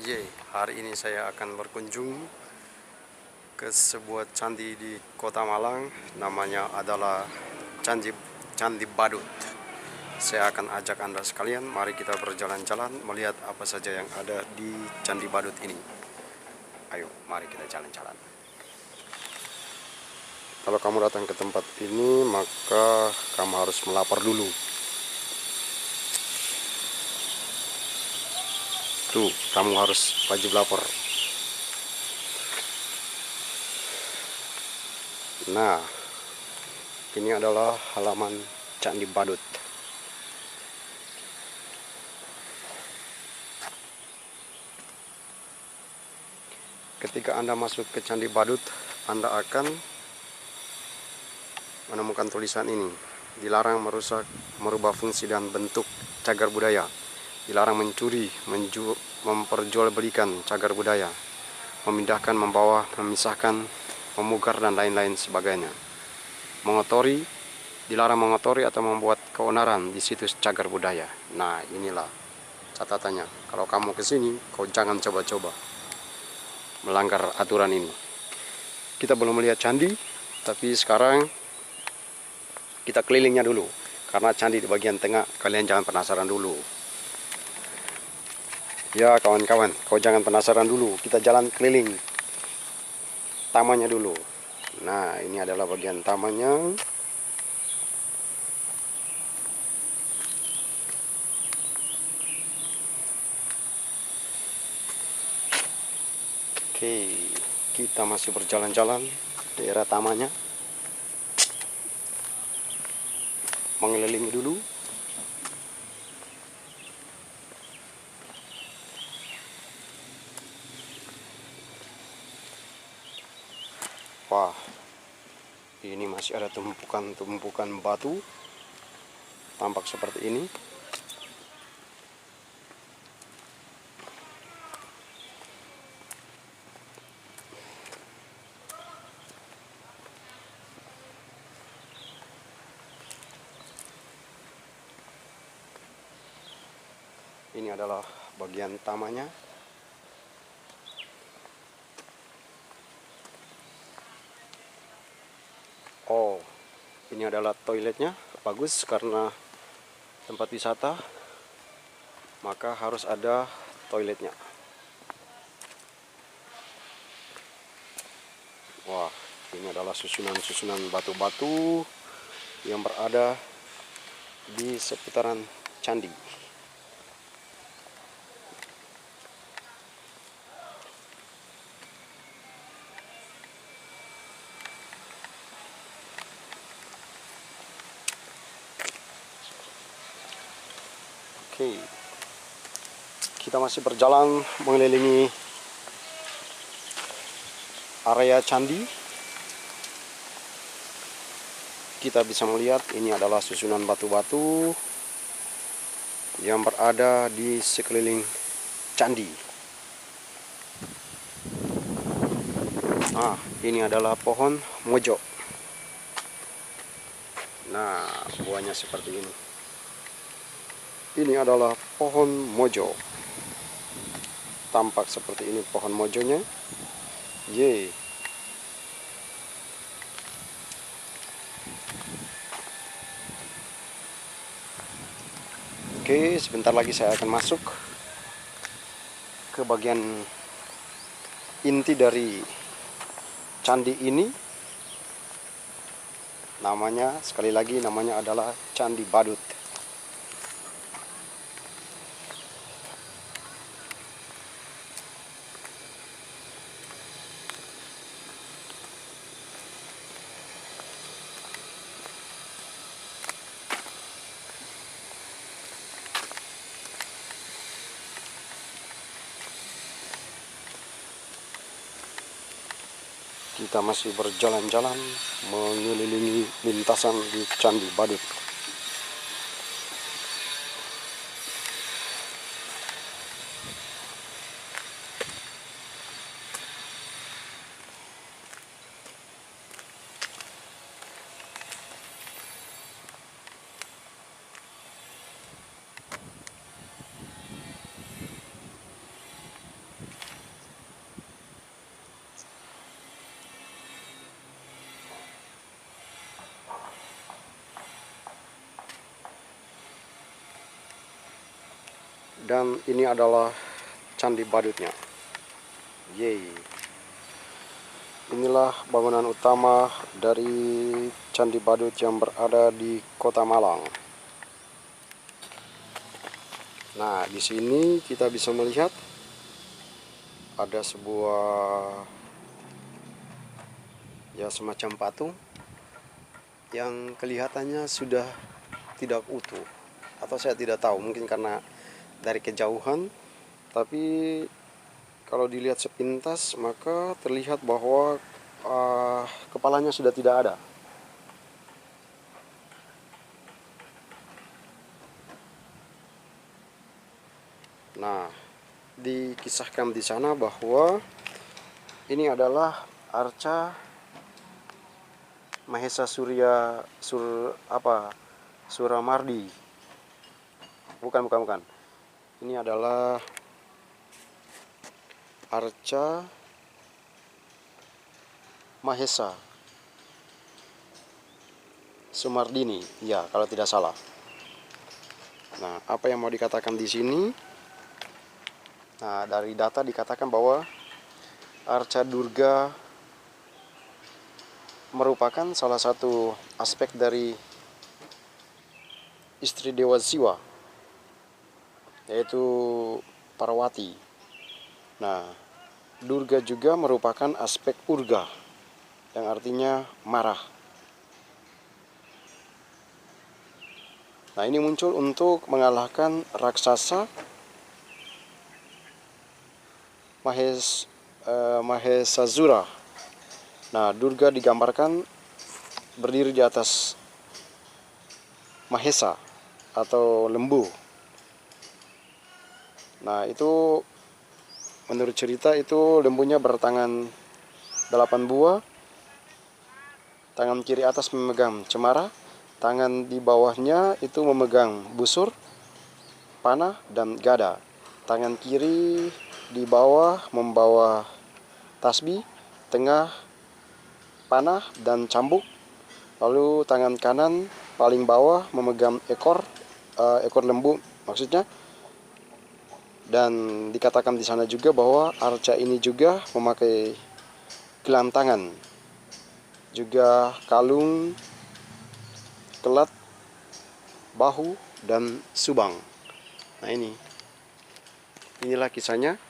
Hari ini saya akan berkunjung ke sebuah candi di Kota Malang. Namanya adalah Candi Badut. Saya akan ajak Anda sekalian, mari kita berjalan-jalan melihat apa saja yang ada di Candi Badut ini. Ayo, mari kita jalan-jalan. Kalau kamu datang ke tempat ini, maka kamu harus melapor dulu. Tuh, kamu harus wajib lapor. Nah, ini adalah halaman Candi Badut. Ketika Anda masuk ke Candi Badut, Anda akan menemukan tulisan ini. Dilarang merusak, merubah fungsi dan bentuk cagar budaya. Dilarang mencuri, memperjualbelikan cagar budaya, memindahkan, membawa, memisahkan, memugar, dan lain-lain sebagainya. Dilarang mengotori atau membuat keonaran di situs cagar budaya. Nah, inilah catatannya. Kalau kamu kesini, kau jangan coba-coba melanggar aturan ini. Kita belum melihat candi, tapi sekarang kita kelilingnya dulu. Karena candi di bagian tengah, kalian jangan penasaran dulu. Ya kawan-kawan, kau jangan penasaran dulu. Kita jalan keliling tamannya dulu. Nah, ini adalah bagian tamannya. Oke, kita masih berjalan-jalan daerah tamannya, mengelilingi dulu. Wah, ini masih ada tumpukan batu, tampak seperti ini. Ini adalah bagian tamannya. Oh, ini adalah toiletnya. Bagus, karena tempat wisata maka harus ada toiletnya. Wah, ini adalah susunan-susunan batu-batu yang berada di seputaran candi. Oke, kita masih berjalan mengelilingi area candi. Kita bisa melihat ini adalah susunan batu-batu yang berada di sekeliling candi. Nah, ini adalah pohon mojo. Nah, buahnya seperti ini. Ini adalah pohon mojo. Tampak seperti ini pohon mojonya. Oke, sebentar lagi saya akan masuk ke bagian inti dari candi ini. Namanya, sekali lagi, namanya adalah Candi Badut. Kita masih berjalan-jalan mengelilingi lintasan di Candi Badut. Dan ini adalah Candi Badutnya. Yeay. Inilah bangunan utama dari Candi Badut yang berada di Kota Malang. Nah, di sini kita bisa melihat ada sebuah ya semacam patung yang kelihatannya sudah tidak utuh, atau saya tidak tahu, mungkin karena dari kejauhan, tapi kalau dilihat sepintas maka terlihat bahwa kepalanya sudah tidak ada. Nah, dikisahkan di sana bahwa ini adalah arca Mahesa Suramardi. Bukan. Ini adalah arca Mahesa Sumardini, ya kalau tidak salah. Nah, apa yang mau dikatakan di sini? Nah, dari data dikatakan bahwa arca Durga merupakan salah satu aspek dari istri Dewa Siwa, yaitu Parwati. Nah, Durga juga merupakan aspek Urga, yang artinya marah. Nah, ini muncul untuk mengalahkan raksasa Mahesazura. Nah, Durga digambarkan berdiri di atas Mahesa atau lembu. Nah, itu menurut cerita itu lembunya bertangan 8 buah. Tangan kiri atas memegang cemara, tangan di bawahnya itu memegang busur, panah, dan gada. Tangan kiri di bawah membawa tasbih, tengah panah dan cambuk. Lalu tangan kanan paling bawah memegang ekor lembu maksudnya. Dan dikatakan di sana juga bahwa arca ini juga memakai gelang tangan, juga kalung, kelat, bahu, dan subang. Nah, inilah kisahnya.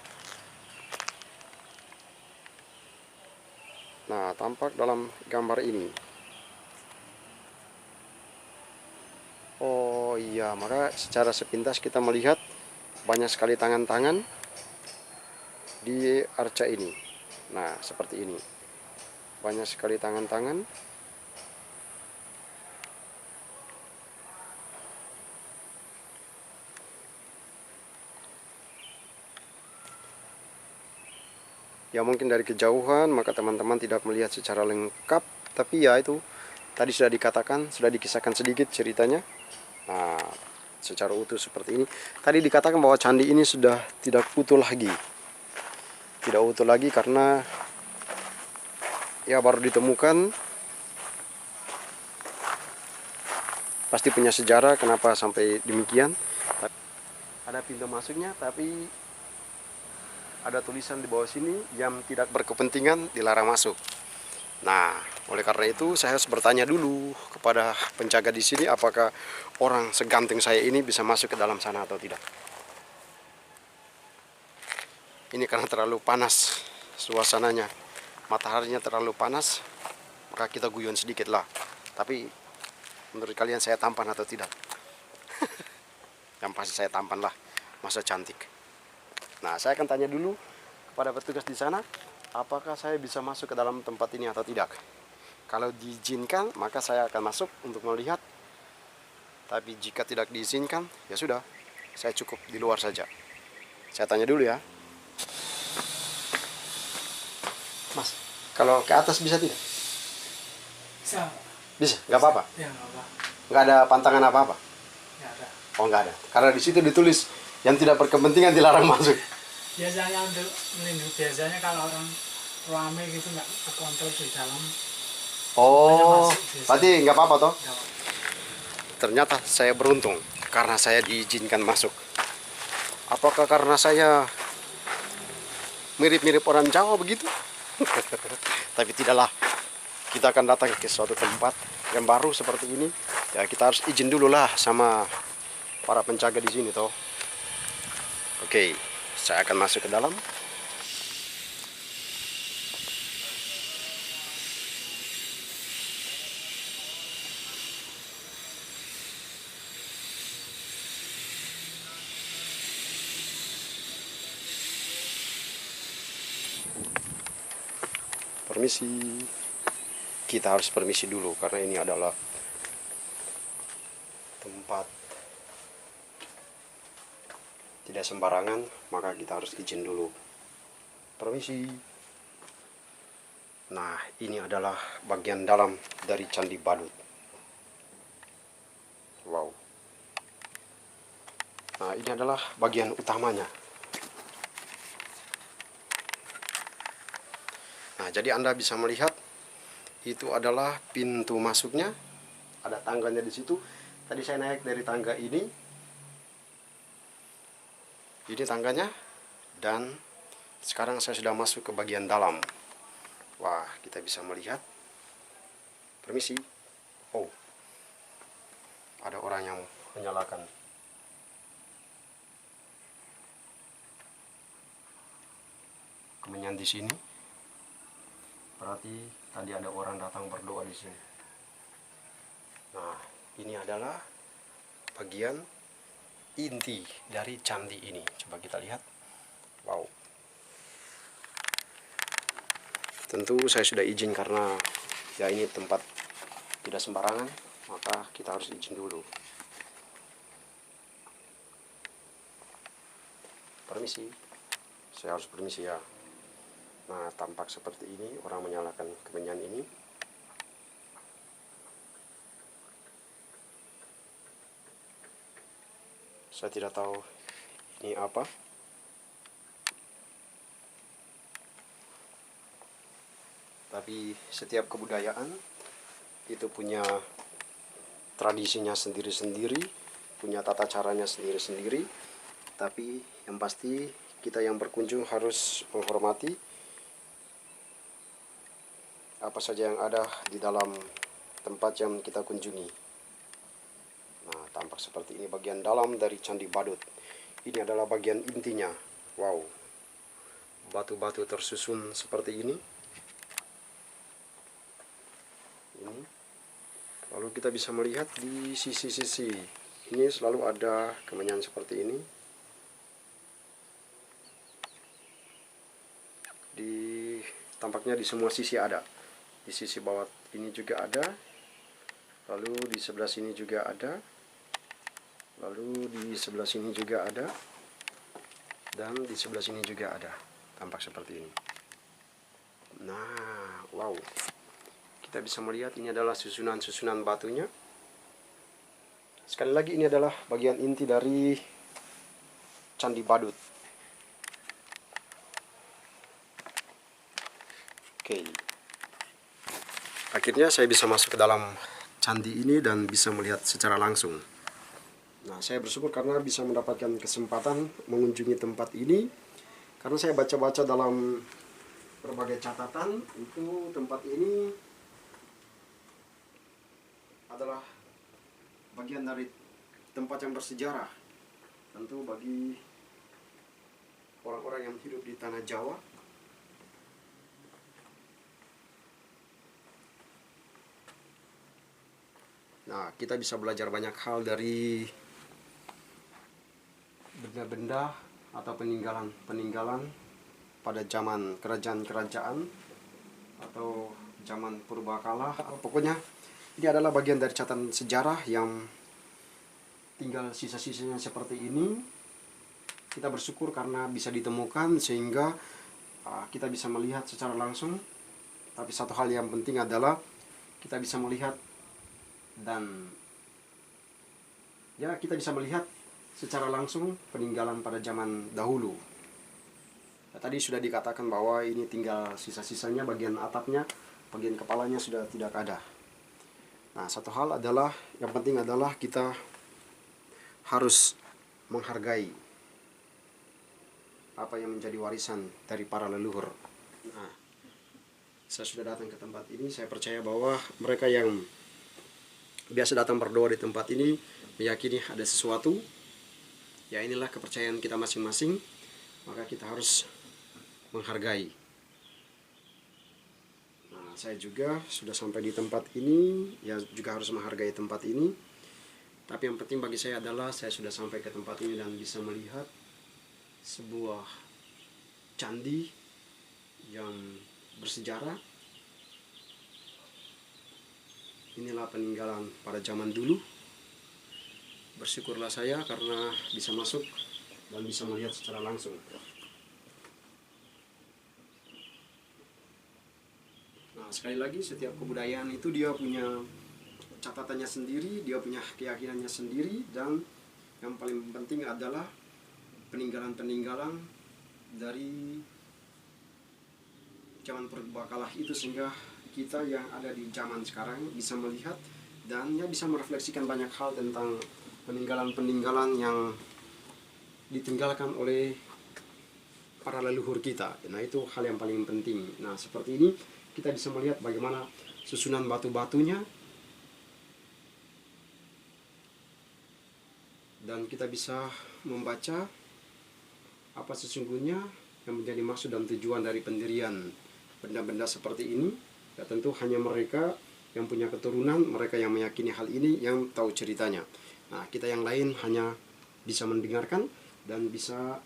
Nah, tampak dalam gambar ini. Oh iya, maka secara sepintas kita melihat banyak sekali tangan-tangan di arca ini. Nah, seperti ini. Banyak sekali tangan-tangan. Ya mungkin dari kejauhan maka teman-teman tidak melihat secara lengkap, tapi ya itu tadi sudah dikatakan, sudah dikisahkan sedikit ceritanya. Nah, secara utuh seperti ini. Tadi dikatakan bahwa candi ini sudah tidak utuh lagi. Tidak utuh lagi karena ya baru ditemukan. Pasti punya sejarah kenapa sampai demikian. Ada pintu masuknya, tapi ada tulisan di bawah sini, yang tidak berkepentingan dilarang masuk. Nah, oleh karena itu saya harus bertanya dulu kepada penjaga di sini apakah orang seganteng saya ini bisa masuk ke dalam sana atau tidak. Ini karena terlalu panas suasananya, mataharinya terlalu panas, maka kita guyon sedikit lah. Tapi menurut kalian saya tampan atau tidak? Yang pasti saya tampan lah, masa cantik. Nah, saya akan tanya dulu kepada petugas di sana, apakah saya bisa masuk ke dalam tempat ini atau tidak. Kalau diizinkan, maka saya akan masuk untuk melihat. Tapi jika tidak diizinkan, ya sudah, saya cukup di luar saja. Saya tanya dulu ya. Mas, kalau ke atas bisa tidak? Bisa. Bisa, nggak apa-apa? Ya, nggak apa. Nggak ada pantangan apa-apa? Nggak ada. Oh, nggak ada. Karena di situ ditulis, yang tidak berkepentingan dilarang masuk. Biasanya untuk melindungi, biasanya kalau orang rame gitu nggak kekontrol di dalam. Oh, masuk, berarti nggak apa-apa toh? Nggak apa. Ternyata saya beruntung karena saya diizinkan masuk. Apakah karena saya mirip-mirip orang Jawa begitu? Tapi tidaklah. Kita akan datang ke suatu tempat yang baru seperti ini. Ya, kita harus izin dulu lah sama para penjaga di sini toh. Oke, saya akan masuk ke dalam. Permisi. Kita harus permisi dulu karena ini adalah tempat tidak sembarangan, maka kita harus izin dulu. Permisi. Nah, ini adalah bagian dalam dari Candi Badut. Wow. Nah, ini adalah bagian utamanya. Nah, jadi Anda bisa melihat itu adalah pintu masuknya. Ada tangganya di situ. Tadi saya naik dari tangga ini. Ini tangganya. Dan sekarang saya sudah masuk ke bagian dalam. Wah, kita bisa melihat. Permisi. Oh, ada orang yang menyalakan. Kemenyan di sini. Berarti tadi ada orang datang berdoa di sini. Nah, ini adalah bagian inti dari candi ini. Coba kita lihat. Wow. Tentu saya sudah izin karena ya ini tempat tidak sembarangan, maka kita harus izin dulu. Permisi. Saya harus permisi ya. Nah, tampak seperti ini, orang menyalakan kemenyan ini. Saya tidak tahu ini apa. Tapi setiap kebudayaan itu punya tradisinya sendiri-sendiri, punya tata caranya sendiri-sendiri. Tapi yang pasti kita yang berkunjung harus menghormati apa saja yang ada di dalam tempat yang kita kunjungi. Nah, tampak seperti ini bagian dalam dari Candi Badut. Ini adalah bagian intinya. Wow. Batu-batu tersusun seperti ini. Ini. Lalu kita bisa melihat di sisi-sisi. Ini selalu ada kemenyan seperti ini. Tampaknya di semua sisi ada. Di sisi bawah ini juga ada, lalu di sebelah sini juga ada, lalu di sebelah sini juga ada, dan di sebelah sini juga ada. Tampak seperti ini. Nah, wow. Kita bisa melihat ini adalah susunan-susunan batunya. Sekali lagi ini adalah bagian inti dari Candi Badut. Oke. Akhirnya saya bisa masuk ke dalam candi ini dan bisa melihat secara langsung. Nah, saya bersyukur karena bisa mendapatkan kesempatan mengunjungi tempat ini. Karena saya baca-baca dalam berbagai catatan, itu tempat ini adalah bagian dari tempat yang bersejarah. Tentu bagi orang-orang yang hidup di tanah Jawa. Nah, kita bisa belajar banyak hal dari benda-benda atau peninggalan-peninggalan pada zaman kerajaan-kerajaan atau zaman purbakala. Pokoknya ini adalah bagian dari catatan sejarah yang tinggal sisa-sisanya seperti ini. Kita bersyukur karena bisa ditemukan sehingga kita bisa melihat secara langsung. Tapi satu hal yang penting adalah kita bisa melihat dan ya kita bisa melihat secara langsung peninggalan pada zaman dahulu. Nah, tadi sudah dikatakan bahwa ini tinggal sisa-sisanya, bagian atapnya, bagian kepalanya sudah tidak ada. Nah, satu hal adalah yang penting adalah kita harus menghargai apa yang menjadi warisan dari para leluhur. Nah, saya sudah datang ke tempat ini, saya percaya bahwa mereka yang biasa datang berdoa di tempat ini meyakini ada sesuatu. Ya, inilah kepercayaan kita masing-masing, maka kita harus menghargai. Nah, saya juga sudah sampai di tempat ini, ya juga harus menghargai tempat ini. Tapi yang penting bagi saya adalah saya sudah sampai ke tempat ini dan bisa melihat sebuah candi yang bersejarah. Inilah peninggalan pada zaman dulu. Bersyukurlah saya karena bisa masuk dan bisa melihat secara langsung. Nah, sekali lagi, setiap kebudayaan itu dia punya catatannya sendiri, dia punya keyakinannya sendiri, dan yang paling penting adalah peninggalan-peninggalan dari zaman purbakala itu, sehingga kita yang ada di zaman sekarang bisa melihat dan ya bisa merefleksikan banyak hal tentang peninggalan-peninggalan yang ditinggalkan oleh para leluhur kita. Nah, itu hal yang paling penting. Nah, seperti ini kita bisa melihat bagaimana susunan batu-batunya, dan kita bisa membaca apa sesungguhnya yang menjadi maksud dan tujuan dari pendirian benda-benda seperti ini. Ya, tentu hanya mereka yang punya keturunan, mereka yang meyakini hal ini, yang tahu ceritanya. Nah, kita yang lain hanya bisa mendengarkan dan bisa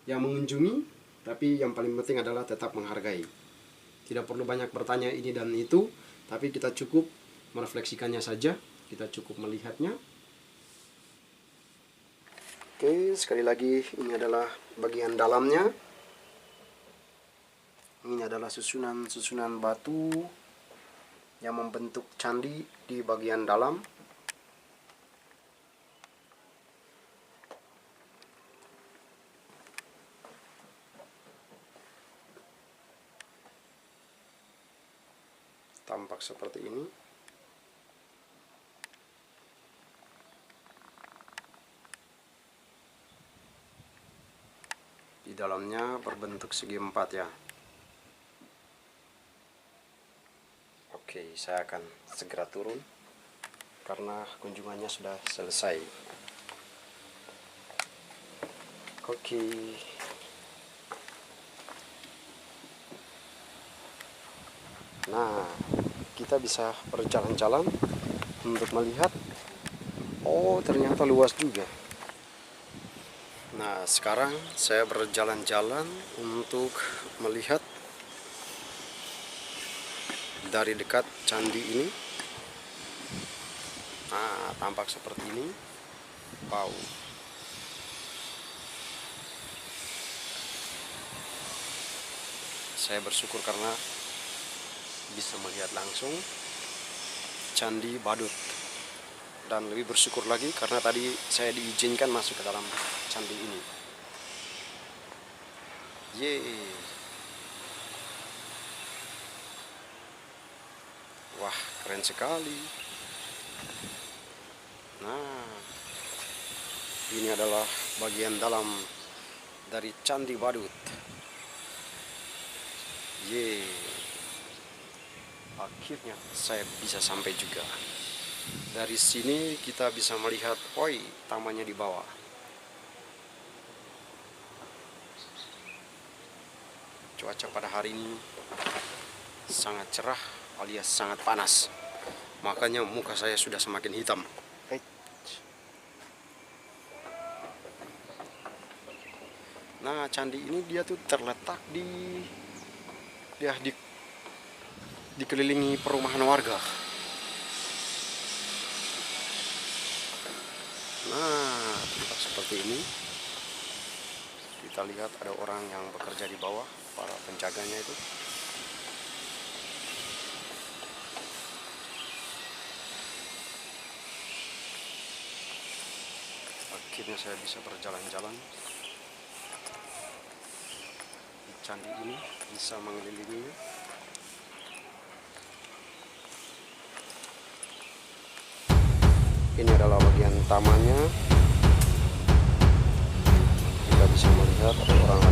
ya mengunjungi, tapi yang paling penting adalah tetap menghargai. Tidak perlu banyak bertanya ini dan itu, tapi kita cukup merefleksikannya saja, kita cukup melihatnya. Oke, sekali lagi ini adalah bagian dalamnya. Ini adalah susunan batu yang membentuk candi di bagian dalam. Tampak seperti ini. Di dalamnya berbentuk segi empat ya. Oke, saya akan segera turun karena kunjungannya sudah selesai. Oke. Nah, kita bisa berjalan-jalan untuk melihat. Oh, ternyata luas juga. Nah, sekarang saya berjalan-jalan untuk melihat dari dekat candi ini. Nah, tampak seperti ini. Wow. Saya bersyukur karena bisa melihat langsung Candi Badut. Dan lebih bersyukur lagi karena tadi saya diizinkan masuk ke dalam candi ini. Yeay. Wah, keren sekali. Nah, ini adalah bagian dalam dari Candi Badut. Yeay. Akhirnya saya bisa sampai juga. Dari sini kita bisa melihat, oi, tamannya di bawah. Cuaca pada hari ini sangat cerah alias sangat panas. Makanya muka saya sudah semakin hitam. Nah, candi ini dia tuh terletak dikelilingi perumahan warga. Nah, tempat seperti ini. Kita lihat ada orang yang bekerja di bawah, para penjaganya itu. Akhirnya saya bisa berjalan-jalan di candi ini, bisa mengelilinginya. Ini adalah bagian tamannya. Kita bisa melihat ada orang